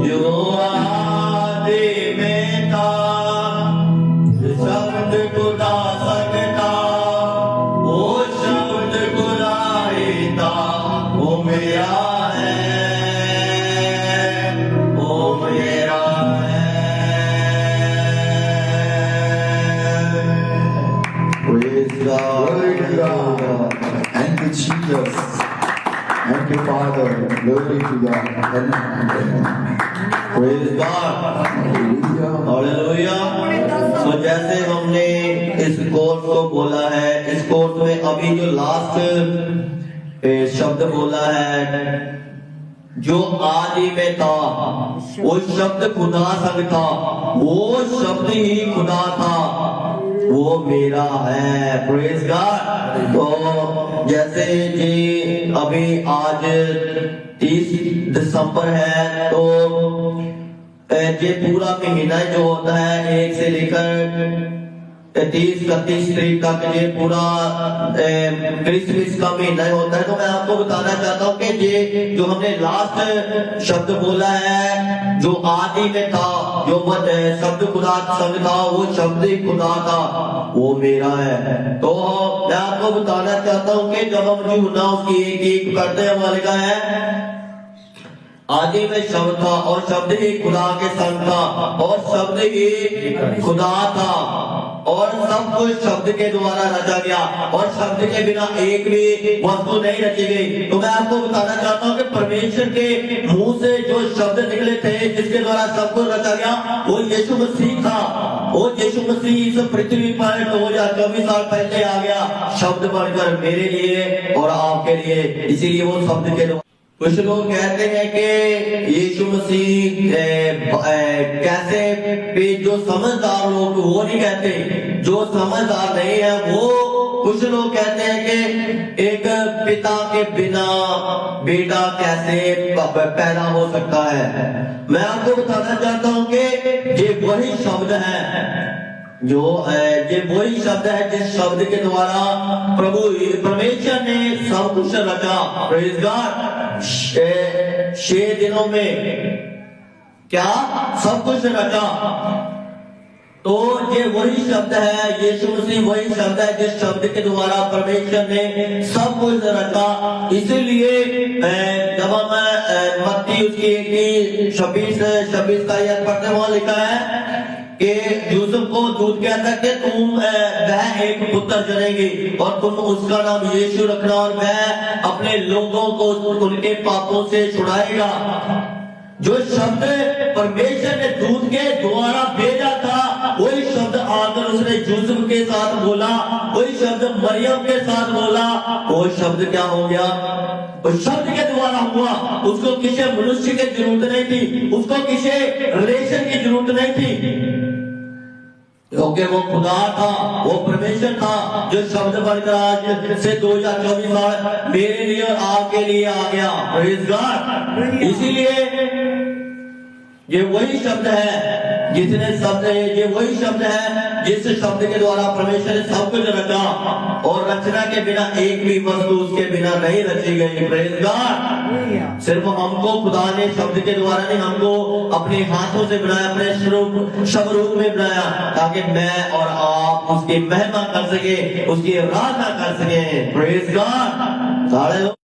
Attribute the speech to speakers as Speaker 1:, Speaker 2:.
Speaker 1: जो आदि में था, शब्द खुदा सकता, वो शब्द खुदा ही था, वो मेरा है, वो मेरा
Speaker 2: Praise God. Glory to God. Thank you, Jesus. Thank you, Father. Glory to God.
Speaker 1: Praise God. Hallelujah. तो जैसे हमने इस कोर्स को बोला है, इस कोर्स में अभी जो लास्ट शब्द बोला है, जो आदि में था, वो शब्द खुदा संग था, वो शब्द ही खुदा था, वो मेरा है। Praise God. तो जैसे जी अभी आज 30 दिसंबर है, तो ये पूरा महीना जो होता है 1 से लेकर 30-31 तारीख तक ये पूरा क्रिसमस का महीना होता है। तो मैं आपको बताना चाहता हूँ कि ये जो हमने लास्ट शब्द बोला है, जो आदि में था, जो शब्द खुदा संग था, वो शब्द ही खुदा था, वो मेरा है। तो मैं आपको बताना चाहता हूँ कि जब हम यूहन्ना उसकी एक करते हैं, हमारे का है आदि में शब्द था और शब्द ही खुदा के संग था और शब्द ही खुदा था और सब कुछ शब्द के द्वारा रचा गया और शब्द के बिना एक भी वस्तु नहीं रची गई। तो मैं आपको बताना चाहता हूँ कि परमेश्वर के मुंह से जो शब्द निकले थे, जिसके द्वारा सब कुछ रचा गया, वो यीशु मसीह था। वो यीशु मसीह इस पृथ्वी पर 2024 साल पहले आ गया शब्द बनकर मेरे लिए और आपके लिए। इसीलिए वो शब्द के द्वारा कुछ लोग कहते हैं कि यीशु मसीह कैसे भी, जो समझदार लोग वो नहीं कहते, जो समझदार नहीं है वो, कुछ लोग कहते हैं कि एक पिता के बिना बेटा कैसे पैदा हो सकता है। मैं आपको बताना चाहता हूं कि ये वही शब्द है, जो ये वही शब्द है जिस शब्द के द्वारा प्रभु परमेश्वर ने सब कुछ रचा। Praise God. 6 दिनों में क्या सब कुछ रचा। तो ये वही शब्द है, यीशु मसीह वही शब्द है जिस शब्द के द्वारा परमेश्वर ने सब कुछ रचा। इसीलिए जब हम मत्ती उसकी 26 का यह पढ़ने वहां लिखा है कि यूसुफ को दूत कहता है कि तुम वह एक पुत्र जनेगी और तुम उसका नाम यीशु रखना और वह अपने लोगों को उनके पापों से छुड़ाएगा। जो शब्द परमेश्वर ने दूत के द्वारा भेजा था, वही शब्द आकर उसने यूसुफ के साथ बोला, वही शब्द मरियम के साथ बोला। वो शब्द क्या हो गया? उस शब्द के द्वारा हुआ। उसको किसी मनुष्य की जरूरत नहीं थी, उसको किसी रिलेशन की जरूरत नहीं थी, क्योंकि वो खुदा था, वो परमेश्वर था, जो शब्द बनकर आज से 2024 साल मेरे लिए और आपके लिए आ गया। Praise God. इसीलिए ये वही शब्द है जितने शब्द है, ये वही शब्द है जिस शब्द के द्वारा परमेश्वर ने सब कुछ रचा और रचना के बिना एक भी वस्तु उसके बिना नहीं रची गई। Praise God. सिर्फ हमको खुदा ने शब्द के द्वारा नहीं, हमको अपने हाथों से बनाया, अपने स्वरूप में बनाया, ताकि मैं और आप उसकी महिमा कर सके, उसकी आराधना कर सके। Praise God.